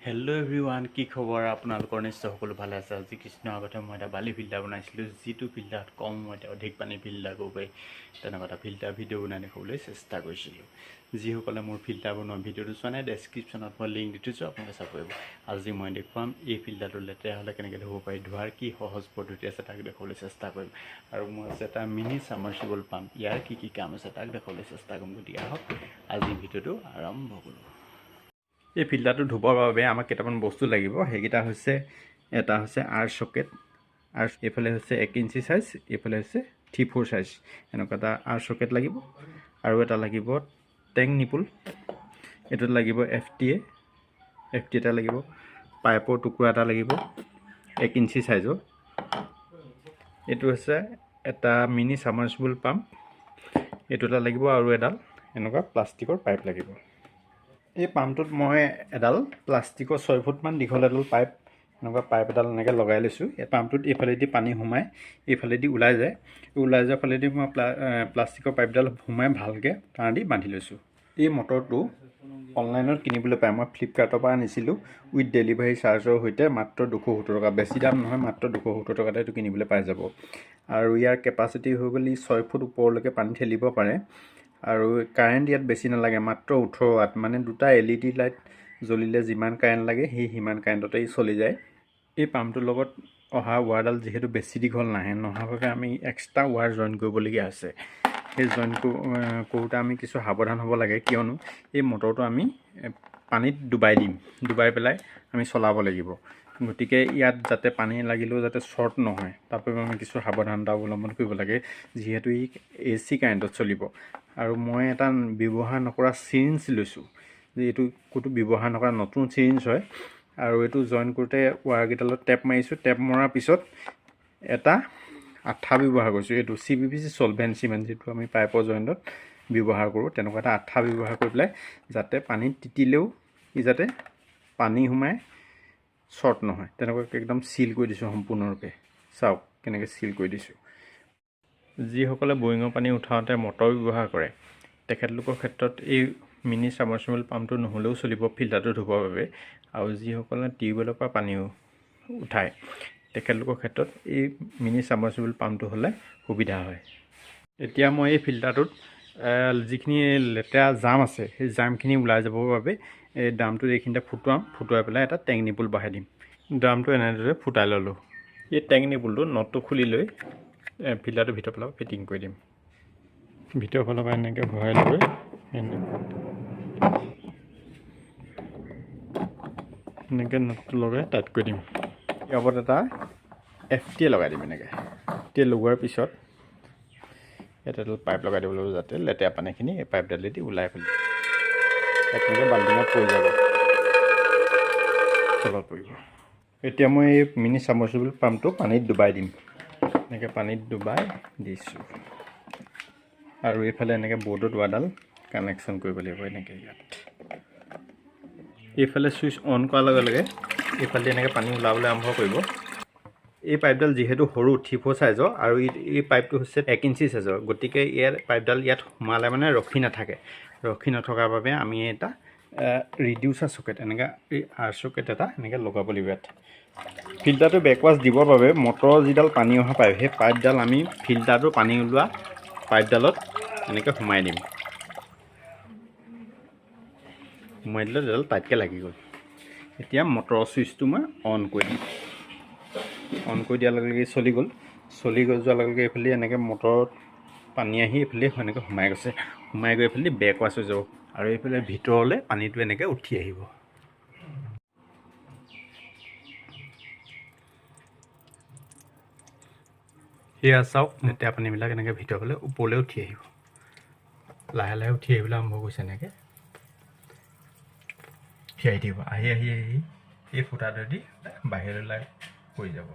Hello' everyone, কি খবৰ? আপোনালোকৰ নিশ্চয় সকলো ভালে আছে। আজি কিছুদিনৰ আগতে মই এটা বালি ফিল্টাৰ বনাইছিলোঁ, যিটো ফিল্টাৰত কম সময়তে অধিক পানী ফিল্টাৰ কৰিব পাৰি তেনেকুৱা এটা ফিল্টাৰ ভিডিঅ' বনাই দেখুৱাবলৈ চেষ্টা কৰিছিলোঁ। যিসকলে মোৰ ফিল্টাৰ বনোৱা ভিডিঅ'টো চোৱা নাই, ডেছক্ৰিপশ্যনত মই লিংক দি থৈছোঁ, আপোনালোকে চাব পাৰিব। আজি মই দেখুৱাম এই ফিল্টাৰটো লেতেৰা হ'লে কেনেকৈ ধুব পাৰি, ধোৱাৰ কি সহজ পদ্ধতি আছে তাক দেখুৱাবলৈ চেষ্টা কৰিম। আৰু মোৰ আছে এটা মিনি ছাবমাৰ্চিবল পাম্প, ইয়াৰ কি কি কাম আছে তাক দেখুৱাবলৈ চেষ্টা কৰিম। গতিকে আহক আজি ভিডিঅ'টো আৰম্ভ কৰোঁ। এই ফিল্টাৰটো ধুবৰ বাবে আমাক কেইটামান বস্তু লাগিব। সেইকেইটা হৈছে, এটা হৈছে আৰ চকেট, আৰু এইফালে হৈছে 1 ইঞ্চি চাইজ, এইফালে হৈছে 3/4 চাইজ, এনেকুৱা এটা আৰ চকেট লাগিব। আৰু এটা লাগিব টেং নিপুল, এইটোত লাগিব FTA এটা লাগিব, পাইপৰ টুকুৰা এটা লাগিব 1 ইঞ্চি চাইজৰ। এইটো হৈছে এটা মিনি ছাবমাৰ্চিবল পাম্প, এইটো এটা লাগিব, আৰু এডাল এনেকুৱা প্লাষ্টিকৰ পাইপ লাগিব। এই পাম্পটোত মই এডাল প্লাষ্টিকৰ 6 ফুটমান দীঘল এডাল পাইপ, এনেকুৱা পাইপ এডাল এনেকৈ লগাই লৈছোঁ। এই পাম্পটোত এইফালেদি পানী সোমাই এইফালেদি ওলাই যায়, ওলাই যোৱাৰ ফালেদি মই প্লাষ্টিকৰ পাইপডাল সোমাই ভালকৈ তাঁৰ দি বান্ধি লৈছোঁ। এই মটৰটো অনলাইনত কিনিবলৈ পায়, মই ফ্লিপকাৰ্টৰ পৰা আনিছিলোঁ উইথ ডেলিভাৰী চাৰ্জৰ সৈতে, মাত্ৰ 270 টকা, বেছি দাম নহয়, মাত্ৰ 270 টকাতে এইটো কিনিবলৈ পাই যাব। আৰু ইয়াৰ কেপাচিটি হৈ গ'ল 6 ফুট ওপৰলৈকে পানী ঠেলিব পাৰে। আৰু কাৰেণ্ট ইয়াত বেছি নালাগে, মাত্ৰ 18 ৱাট, মানে দুটা LED লাইট জ্বলিলে যিমান কাৰেণ্ট লাগে সেই সিমান কাৰেণ্টতেই চলি যায়। এই পাম্পটোৰ লগত অহা ৱাৰডাল যিহেতু বেছি দীঘল নোহোৱাৰ বাবে আমি এক্সট্ৰা ৱাৰ জইন কৰিবলগীয়া আছে। সেই জইন কৰোঁতে আমি কিছু সাৱধান হ'ব লাগে, কিয়নো এই মটৰটো আমি পানীত ডুবাই দিম, ডুবাই পেলাই আমি চলাব লাগিব। গতিকে ইয়াত যাতে পানী লাগিলেও যাতে শ্বৰ্ট নহয়, তাৰ বাবে আমি কিছু সাৱধানতা অৱলম্বন কৰিব লাগে, যিহেতু ই AC কাৰেণ্টত চলিব। আৰু মই এটা ব্যৱহাৰ নকৰা চিৰিঞ্জ লৈছোঁ, যে এইটো ক'তো ব্যৱহাৰ নকৰা নতুন চিৰিঞ্জ হয়। আৰু এইটো জইন কৰোঁতে ৱাৰকেইডালত টেপ মাৰিছোঁ, টেপ মৰাৰ পিছত এটা আঠা ব্যৱহাৰ কৰিছোঁ, এইটো CPVC চলভেণ্ট চিমেণ্ট, যিটো আমি পাইপৰ জইণ্টত ব্যৱহাৰ কৰোঁ, তেনেকুৱা এটা আঠা ব্যৱহাৰ কৰি পেলাই যাতে পানীত তিতিলেও ই যাতে পানী সোমাই শ্বৰ্ট নহয়, তেনেকুৱাকৈ একদম চিল কৰি দিছোঁ সম্পূৰ্ণৰূপে। চাওক কেনেকৈ চিল কৰি দিছোঁ। যিসকলে বৰিঙৰ পানী উঠাওঁতে মটৰ ব্যৱহাৰ কৰে, তেখেতলোকৰ ক্ষেত্ৰত এই মিনি ছাবমাৰ্চিবল পাম্পটো নহ'লেও চলিব ফিল্টাৰটো ধুবৰ বাবে। আৰু যিসকলে টিউবৱেলৰ পৰা পানী উঠায়, তেখেতলোকৰ ক্ষেত্ৰত এই মিনি ছাবমাৰ্চিবল পাম্পটো হ'লে সুবিধা হয়। এতিয়া মই এই ফিল্টাৰটোত যিখিনি লেতেৰা জাম আছে, সেই জামখিনি ওলাই যাবৰ বাবে এই ড্ৰামটোত এইখিনিতে ফুটুৱাই পেলাই এটা টেং নিপুল বহাই দিম। ড্ৰামটো এনেদৰে ফুটাই ল'লোঁ। এই টেং নিপুলটো নটটো খুলি লৈ ফিল্টাৰটোৰ ভিতৰৰ ফালৰ পৰা ফিটিং কৰি দিম। ভিতৰৰ ফালৰ পৰা এনেকৈ ভৰাই লৈ এনেকৈ নটটো লগাই টাইট কৰি দিম। ইয়াৰ ওপৰত এটা FTA লগাই দিম। এনেকৈ FTA লগোৱাৰ পিছত এটা এডাল পাইপ লগাই দিব লাগিব, যাতে লেতেৰা পানীখিনি এই পাইপডালেদি ওলাই পেলাই এনেকৈ বাল্টিঙত পৰি যাব, তলত পৰিব। এতিয়া মই এই মিনি ছাবমাৰ্চিবল পাম্পটো পানীত ডুবাই দিম। এনেকৈ পানীত ডুবাই দিছোঁ। আৰু এইফালে এনেকৈ বৰ্ডত ৱাৰডাল কানেকশ্যন কৰিব লাগিব, এনেকৈ ইয়াত। এইফালে ছুইচ অন কৰাৰ লগে লগে এইফালে এনেকৈ পানী ওলাবলৈ আৰম্ভ কৰিব। এই পাইপডাল যিহেতু সৰু 3/4 চাইজৰ, আৰু এই পাইপটো হৈছে 1 ইঞ্চি চাইজৰ, গতিকে ইয়াৰ পাইপডাল ইয়াত সোমালে মানে ৰখি নাথাকে। ৰখি নথকাৰ বাবে আমি এটা ৰিডিউচাৰ চকেট, এনেকৈ এই আৰ চকেট এটা এনেকৈ লগাব লাগিব ইয়াত। ফিল্টাৰটো বেকৱাছ দিবৰ বাবে মটৰৰ যিডাল পানী অহা পাইপ, সেই পাইপডাল আমি ফিল্টাৰটো পানী ওলোৱা পাইপডালত এনেকৈ সোমাই দিম। সোমাই দিলে এডাল টাইটকৈ লাগি গ'ল। এতিয়া মটৰৰ ছুইচটো মই অন কৰি দিম। অন কৰি দিয়াৰ লগে লগে চলি গ'ল। চলি গৈ যোৱাৰ লগে লগে এইফালে এনেকৈ মটৰত পানী আহি এইফালে এনেকৈ সোমাই গৈছে। সোমাই গৈ এইফালে বেকৱাছ হৈ যাব, আৰু এইফালে ভিতৰলৈ পানীটো এনেকৈ উঠি আহিব। সেয়া চাওক, লেতেৰা পানীবিলাক এনেকৈ ভিতৰৰ ফালে ওপৰলৈ উঠি আহিব। লাহে লাহে উঠি আহিবলৈ আৰম্ভ কৰিছে। এনেকৈ উঠি আহি থাকিব, আহি আহি আহি এই ফুটাটোৱেদি বাহিৰলৈ পৰি যাব।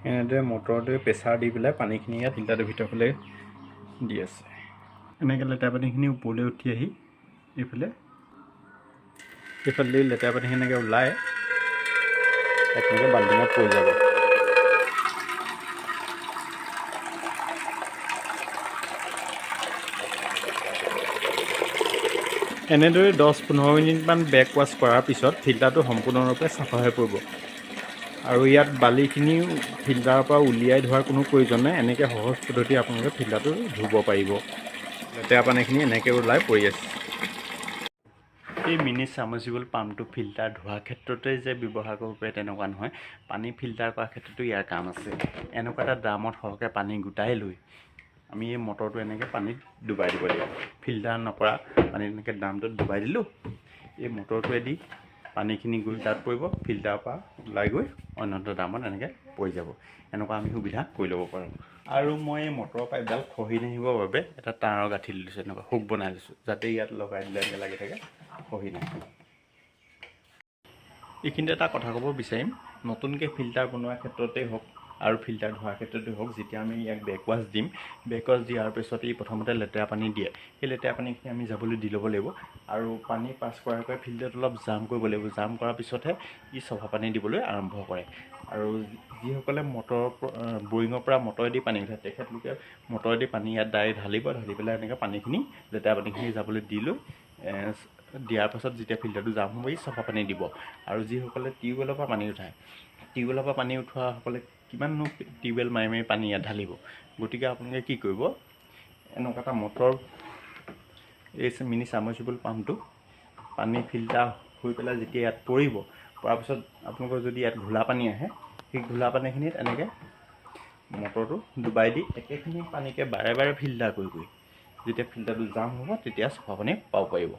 এনেদৰে মটৰটোৱে প্ৰেছাৰ দি পেলাই পানীখিনি ইয়াত ফিল্টাৰটোৰ ভিতৰৰ ফালে দি আছে। এনেকৈ লেতেৰা পানীখিনি ওপৰলৈ উঠি আহি এইফালে লেতেৰা পানীখিনি এনেকৈ ওলাই এনেকৈ বাল্টিঙত পৰি যাব। এনেদৰে 10-15 মিনিটমান বেক ৱাছ কৰাৰ পিছত ফিল্টাৰটো সম্পূৰ্ণৰূপে চাফা হৈ পৰিব। আৰু ইয়াত বালিখিনি ফিল্টাৰৰ পৰা উলিয়াই ধোৱাৰ কোনো প্ৰয়োজন নাই। এনেকৈ সহজ পদ্ধতি আপোনালোকে ফিল্টাৰটো ধুব পাৰিব। লেতেৰা পানীখিনি এনেকৈ ওলাই পৰি আছে। এই মিনি ছাবমাৰ্চিবল পাম্পটো ফিল্টাৰ ধোৱাৰ ক্ষেত্ৰতে যে ব্যৱহাৰ কৰিব পাৰে তেনেকুৱা নহয়, পানী ফিল্টাৰ কৰাৰ ক্ষেত্ৰতো ইয়াৰ কাম আছে। এনেকুৱা এটা ড্ৰামত সৰহকৈ পানী গোটাই লৈ আমি এই মটৰটো এনেকৈ পানীত ডুবাই দিব লাগিব। ফিল্টাৰ নকৰা পানী এনেকৈ ড্ৰামটোত ডুবাই দিলোঁ, এই মটৰটোৱেদি পানীখিনি গৈ তাত পৰিব, ফিল্টাৰৰ পৰা ওলাই গৈ অন্য এটা ড্ৰামত এনেকৈ পৰি যাব। এনেকুৱা আমি সুবিধা কৰি ল'ব পাৰোঁ। আৰু মই এই মটৰৰ পাইপডাল খহি নাহিবৰ বাবে এটা তাঁৰৰ গাঁঠি লৈছোঁ, এনেকুৱা হুক বনাই লৈছোঁ, যাতে ইয়াত লগাই দিলে এনেকৈ লাগি থাকে, খহি নাহে। এইখিনিতে এটা কথা ক'ব বিচাৰিম, নতুনকৈ ফিল্টাৰ বনোৱাৰ ক্ষেত্ৰতেই হওক আৰু ফিল্টাৰ ধোৱাৰ ক্ষেত্ৰতেই হওক, যেতিয়া আমি ইয়াক বেকৱাছ দিম, বেকৱাছ দিয়াৰ পিছত এই প্ৰথমতে লেতেৰা পানী দিয়ে, সেই লেতেৰা পানীখিনি আমি যাবলৈ দি ল'ব লাগিব। আৰু পানী পাছ কৰাকৈ ফিল্টাৰটো অলপ জাম কৰিব লাগিব। জাম কৰাৰ পিছতহে ই চফা পানী দিবলৈ আৰম্ভ কৰে। আৰু যিসকলে বৰিঙৰ পৰা মটৰেদি পানী উঠায়, তেখেতলোকে মটৰেদি পানী ইয়াত ডাইৰেক্ট ঢালিব, ঢালি পেলাই এনেকৈ পানীখিনি লেতেৰা পানীখিনি যাবলৈ দি লৈ দিয়াৰ পাছত যেতিয়া ফিল্টাৰটো জাম হ'ব, ই চফা পানী দিব। আৰু যিসকলে টিউবৱেলৰ পৰা পানী উঠায়, টিউবৱেলৰ পৰা পানী উঠোৱাসকলে কিমাননো টিউবৱেল মাৰি মাৰি পানী ইয়াত ঢালিব। গতিকে আপোনালোকে কি কৰিব, এনেকুৱা এটা মটৰ, এই মিনি ছাবমাৰ্চিবল পাম্পটো পানী ফিল্টাৰ হৈ পেলাই যেতিয়া ইয়াত পৰিব, পৰাৰ পিছত আপোনালোকৰ যদি ইয়াত ঘোলা পানী আহে, সেই ঘোলা পানীখিনিত এনেকৈ মটৰটো ডুবাই দি একেখিনি পানীকে বাৰে বাৰে ফিল্টাৰ কৰি যেতিয়া ফিল্টাৰটো জাম হ'ব, তেতিয়া চফা পানী পাব পাৰিব।